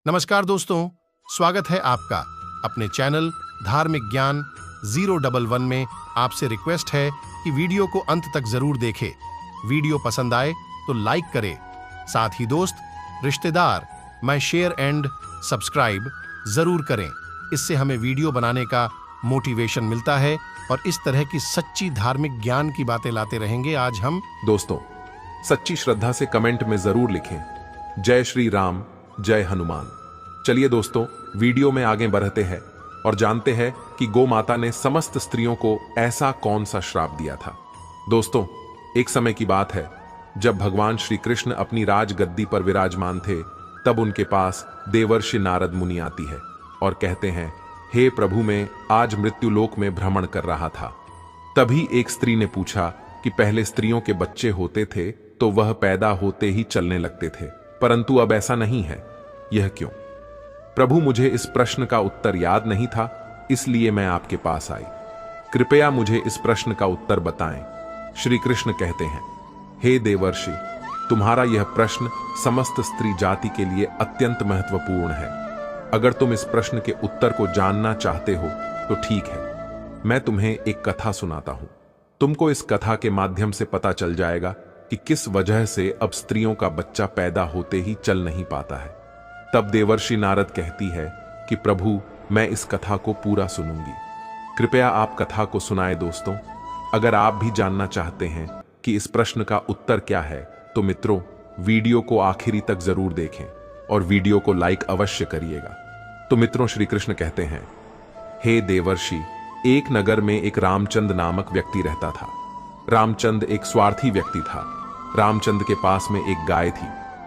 नमस्कार दोस्तों, स्वागत है आपका अपने चैनल धार्मिक ज्ञान 011 में। आपसे रिक्वेस्ट है कि वीडियो को अंत तक जरूर देखें। वीडियो पसंद आए तो लाइक करें, साथ ही दोस्त, रिश्तेदार में शेयर एंड सब्सक्राइब जरूर करें। इससे हमें वीडियो बनाने का मोटिवेशन मिलता है और इस तरह की सच्ची धार्मिक ज्ञान की बातें लाते रहेंगे। आज हम दोस्तों, सच्ची श्रद्धा से कमेंट में जरूर लिखें, जय श्री राम, जय हनुमान। चलिए दोस्तों, वीडियो में आगे बढ़ते हैं और जानते हैं कि गौ माता ने समस्त स्त्रियों को ऐसा कौन सा श्राप दिया था। दोस्तों, एक समय की बात है जब भगवान श्री कृष्ण अपनी राजगद्दी पर विराजमान थे, तब उनके पास देवर्षि नारद मुनि आती है और कहते हैं, हे प्रभु, मैं आज मृत्युलोक में भ्रमण कर रहा था। तभी एक स्त्री ने पूछा कि पहले स्त्रियों के बच्चे होते थे तो वह पैदा होते ही चलने लगते थे, परंतु अब ऐसा नहीं है, यह क्यों? प्रभु, मुझे इस प्रश्न का उत्तर याद नहीं था, इसलिए मैं आपके पास आई। कृपया मुझे इस प्रश्न का उत्तर बताएं। श्री कृष्ण कहते हैं, हे देवर्षि, तुम्हारा यह प्रश्न समस्त स्त्री जाति के लिए अत्यंत महत्वपूर्ण है। अगर तुम इस प्रश्न के उत्तर को जानना चाहते हो तो ठीक है, मैं तुम्हें एक कथा सुनाता हूं। तुमको इस कथा के माध्यम से पता चल जाएगा कि किस वजह से अब स्त्रियों का बच्चा पैदा होते ही चल नहीं पाता है। तब देवर्षि नारद कहती है कि प्रभु, मैं इस कथा को पूरा सुनूंगी, कृपया आप कथा को सुनाए। दोस्तों, अगर आप भी जानना चाहते हैं कि इस प्रश्न का उत्तर क्या है तो मित्रों, वीडियो को आखिरी तक जरूर देखें और वीडियो को लाइक अवश्य करिएगा। तो मित्रों, श्री कृष्ण कहते हैं, हे देवर्षि, एक नगर में एक रामचंद नामक व्यक्ति रहता था। रामचंद एक स्वार्थी व्यक्ति था। रामचंद के पास में एक गाय थी।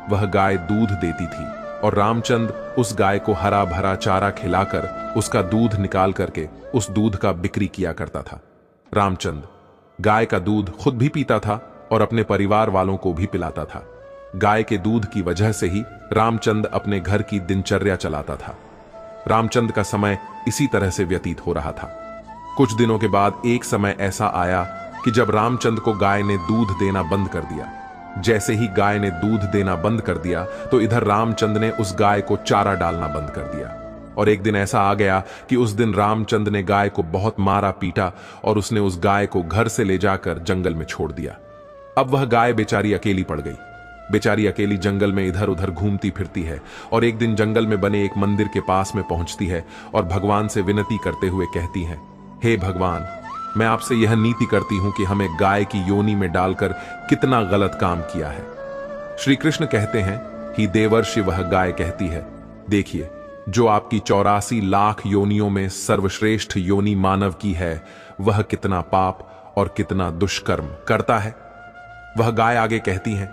वह गाय दूध देती थी और रामचंद उस गाय को हरा भरा चारा खिलाकर उसका दूध निकाल करके उस दूध का बिक्री किया करता था। रामचंद गाय का दूध खुद भी पीता था और अपने परिवार वालों को भी पिलाता था। गाय के दूध की वजह से ही रामचंद अपने घर की दिनचर्या चलाता था। रामचंद का समय इसी तरह से व्यतीत हो रहा था। कुछ दिनों के बाद एक समय ऐसा आया कि जब रामचंद को गाय ने दूध देना बंद कर दिया। जैसे ही गाय ने दूध देना बंद कर दिया तो इधर रामचंद ने उस गाय को चारा डालना बंद कर दिया। और एक दिन ऐसा आ गया कि उस दिन रामचंद ने गाय को बहुत मारा पीटा और उसने उस गाय को घर से ले जाकर जंगल में छोड़ दिया। अब वह गाय बेचारी अकेली पड़ गई। बेचारी अकेली जंगल में इधर उधर घूमती फिरती है और एक दिन जंगल में बने एक मंदिर के पास में पहुंचती है और भगवान से विनती करते हुए कहती है, हे भगवान, मैं आपसे यह नीति करती हूं कि हमें गाय की योनि में डालकर कितना गलत काम किया है। श्री कृष्ण कहते हैं, ही देवर्षि, वह गाय कहती है, देखिए, जो आपकी 84 लाख योनियों में सर्वश्रेष्ठ योनि मानव की है, वह कितना पाप और कितना दुष्कर्म करता है। वह गाय आगे कहती है,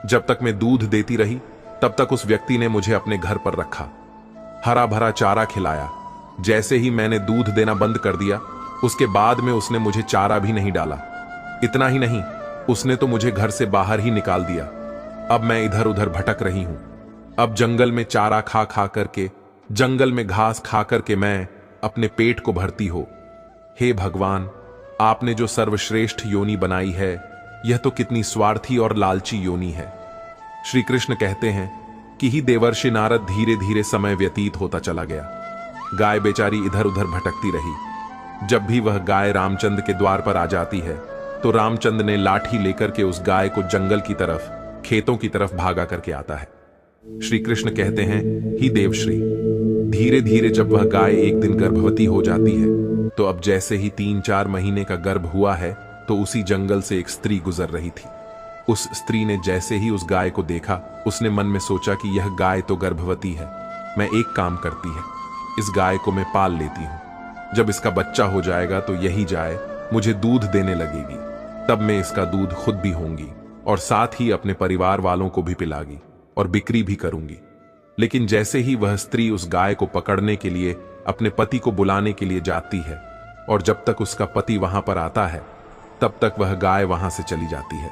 जब तक मैं दूध देती रही तब तक उस व्यक्ति ने मुझे अपने घर पर रखा, हरा भरा चारा खिलाया। जैसे ही मैंने दूध देना बंद कर दिया, उसके बाद में उसने मुझे चारा भी नहीं डाला। इतना ही नहीं, उसने तो मुझे घर से बाहर ही निकाल दिया। अब मैं इधर उधर भटक रही हूं। अब जंगल में चारा खा खा करके, जंगल में घास खा करके मैं अपने पेट को भरती हो। हे भगवान, आपने जो सर्वश्रेष्ठ योनि बनाई है, यह तो कितनी स्वार्थी और लालची योनि है। श्री कृष्ण कहते हैं कि ही देवर्षि नारद, धीरे धीरे समय व्यतीत होता चला गया। गाय बेचारी इधर उधर भटकती रही। जब भी वह गाय रामचंद के द्वार पर आ जाती है तो रामचंद ने लाठी लेकर के उस गाय को जंगल की तरफ, खेतों की तरफ भागा करके आता है। श्री कृष्ण कहते हैं, ही देवश्री, धीरे धीरे जब वह गाय एक दिन गर्भवती हो जाती है तो अब जैसे ही 3-4 महीने का गर्भ हुआ है तो उसी जंगल से एक स्त्री गुजर रही थी। उस स्त्री ने जैसे ही उस गाय को देखा, उसने मन में सोचा कि यह गाय तो गर्भवती है, मैं एक काम करती है, इस गाय को मैं पाल लेती हूं। जब इसका बच्चा हो जाएगा तो यही जाए मुझे दूध देने लगेगी, तब मैं इसका दूध खुद भी होंगी और साथ ही अपने परिवार वालों को भी पिलागी और बिक्री भी करूंगी। लेकिन जैसे ही वह स्त्री उस गाय को पकड़ने के लिए अपने पति को बुलाने के लिए जाती है और जब तक उसका पति वहां पर आता है तब तक वह गाय वहां से चली जाती है।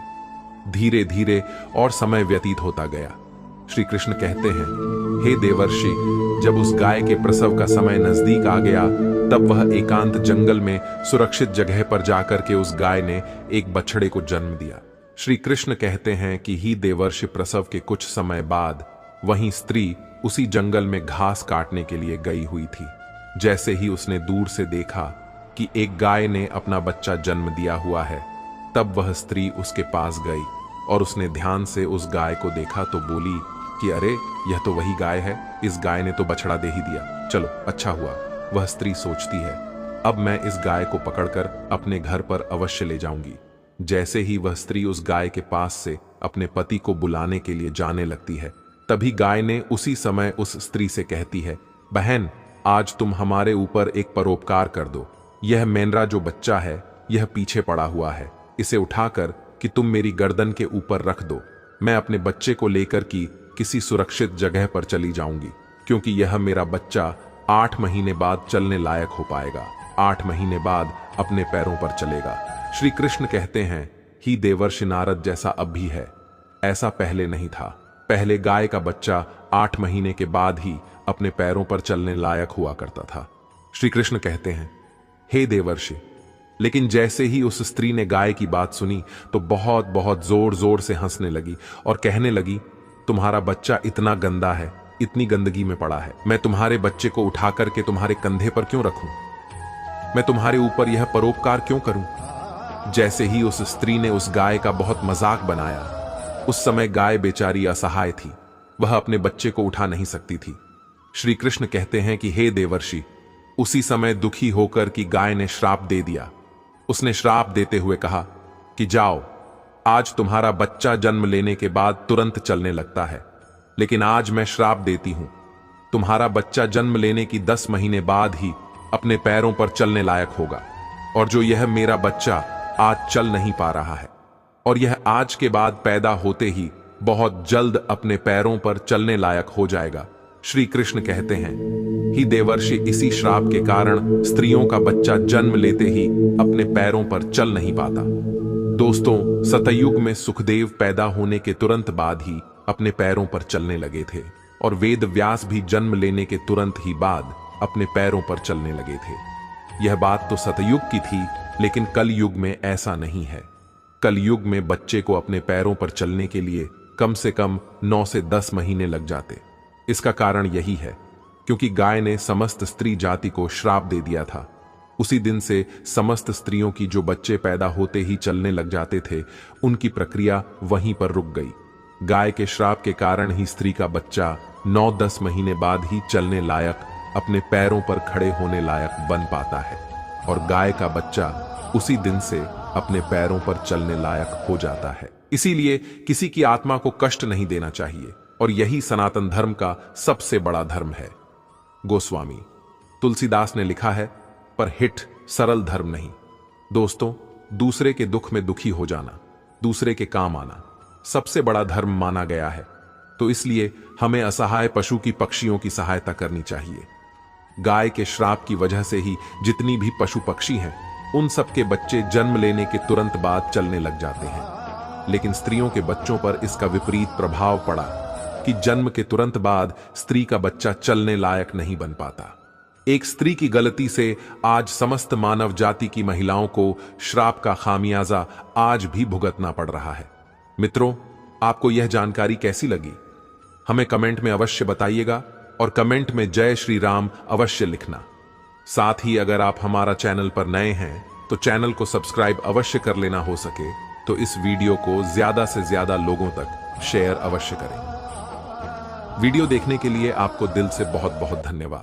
धीरे धीरे और समय व्यतीत होता गया। श्री कृष्ण कहते हैं, हे देवर्षि, जब उस गाय के प्रसव का समय नजदीक आ गया तब वह एकांत जंगल में सुरक्षित जगह पर जाकर के उस गाय ने एक बछड़े को जन्म दिया। श्री कृष्ण कहते हैं कि ही देवर्षि, प्रसव के कुछ समय बाद वहीं स्त्री उसी जंगल में घास काटने के लिए गई हुई थी। जैसे ही उसने दूर से देखा कि एक गाय ने अपना बच्चा जन्म दिया हुआ है, तब वह स्त्री उसके पास गई और उसने ध्यान से उस गाय को देखा तो बोली कि अरे, यह तो वही गाय है, इस गाय ने तो बछड़ा दे ही दिया। चलो अच्छा हुआ। वह स्त्री सोचती है, अब मैं इस गाय को पकड़कर अपने घर पर अवश्य ले जाऊंगी। जैसे ही वह स्त्री उस गाय के पास से अपने पति को बुलाने के लिए जाने लगती है, तभी गाय ने उसी समय उस स्त्री से कहती है, बहन, आज तुम हमारे ऊपर एक परोपकार कर दो। यह मेंढरा जो बच्चा है, यह पीछे पड़ा हुआ है, इसे उठाकर कि तुम मेरी गर्दन के ऊपर रख दो। मैं अपने बच्चे को लेकर की किसी सुरक्षित जगह पर चली जाऊंगी, क्योंकि यह मेरा बच्चा 8 महीने बाद चलने लायक हो पाएगा। 8 महीने बाद अपने पैरों पर चलेगा। श्री कृष्ण कहते हैं, ही देवर्षि नारद जैसा अब भी है, ऐसा पहले नहीं था। पहले गाय का बच्चा 8 महीने के बाद ही अपने पैरों पर चलने लायक हुआ करता था। श्री कृष्ण कहते हैं, हे देवर्षि, लेकिन जैसे ही उस स्त्री ने गाय की बात सुनी तो बहुत बहुत जोर जोर से हंसने लगी और कहने लगी, तुम्हारा बच्चा इतना गंदा है, इतनी गंदगी में पड़ा है, मैं तुम्हारे बच्चे को उठा करके तुम्हारे कंधे पर क्यों रखूं? मैं तुम्हारे ऊपर यह परोपकार क्यों करूं? जैसे ही उस स्त्री ने उस गाय का बहुत मजाक बनाया, उस समय गाय बेचारी असहाय थी, वह अपने बच्चे को उठा नहीं सकती थी। श्री कृष्ण कहते हैं कि हे देवर्षि, उसी समय दुखी होकर कि गाय ने श्राप दे दिया। उसने श्राप देते हुए कहा कि जाओ, आज तुम्हारा बच्चा जन्म लेने के बाद तुरंत चलने लगता है, लेकिन आज मैं श्राप देती हूं, तुम्हारा बच्चा जन्म लेने की 10 महीने बाद ही अपने पैरों पर चलने लायक होगा। और जो यह मेरा बच्चा आज चल नहीं पा रहा है, और यह आज के बाद पैदा होते ही बहुत जल्द अपने पैरों पर चलने लायक हो जाएगा। श्री कृष्ण कहते हैं, ही देवर्षि, इसी श्राप के कारण स्त्रियों का बच्चा जन्म लेते ही अपने पैरों पर चल नहीं पाता। दोस्तों, सतयुग में सुखदेव पैदा होने के तुरंत बाद ही अपने पैरों पर चलने लगे थे, और वेद व्यास भी जन्म लेने के तुरंत ही बाद अपने पैरों पर चलने लगे थे। यह बात तो सतयुग की थी, लेकिन कलयुग में ऐसा नहीं है। कलयुग में बच्चे को अपने पैरों पर चलने के लिए कम से कम 9 से 10 महीने लग जाते। इसका कारण यही है क्योंकि गाय ने समस्त स्त्री जाति को श्राप दे दिया था। उसी दिन से समस्त स्त्रियों की जो बच्चे पैदा होते ही चलने लग जाते थे, उनकी प्रक्रिया वहीं पर रुक गई। गाय के श्राप के कारण ही स्त्री का बच्चा 9-10 महीने बाद ही चलने लायक, अपने पैरों पर खड़े होने लायक बन पाता है, और गाय का बच्चा उसी दिन से अपने पैरों पर चलने लायक हो जाता है। इसीलिए किसी की आत्मा को कष्ट नहीं देना चाहिए, और यही सनातन धर्म का सबसे बड़ा धर्म है। गोस्वामी तुलसीदास ने लिखा है, पर हिट सरल धर्म नहीं। दोस्तों, दूसरे के दुख में दुखी हो जाना, दूसरे के काम आना सबसे बड़ा धर्म माना गया है। तो इसलिए हमें असहाय पशु की, पक्षियों की सहायता करनी चाहिए। गाय के श्राप की वजह से ही जितनी भी पशु पक्षी हैं, उन सब के बच्चे जन्म लेने के तुरंत बाद चलने लग जाते हैं। लेकिन स्त्रियों के बच्चों पर इसका विपरीत प्रभाव पड़ा कि जन्म के तुरंत बाद स्त्री का बच्चा चलने लायक नहीं बन पाता। एक स्त्री की गलती से आज समस्त मानव जाति की महिलाओं को श्राप का खामियाजा आज भी भुगतना पड़ रहा है। मित्रों, आपको यह जानकारी कैसी लगी? हमें कमेंट में अवश्य बताइएगा, और कमेंट में जय श्री राम अवश्य लिखना। साथ ही अगर आप हमारा चैनल पर नए हैं तो चैनल को सब्सक्राइब अवश्य कर लेना, हो सके तो इस वीडियो को ज्यादा से ज्यादा लोगों तक शेयर अवश्य करें। वीडियो देखने के लिए आपको दिल से बहुत बहुत धन्यवाद।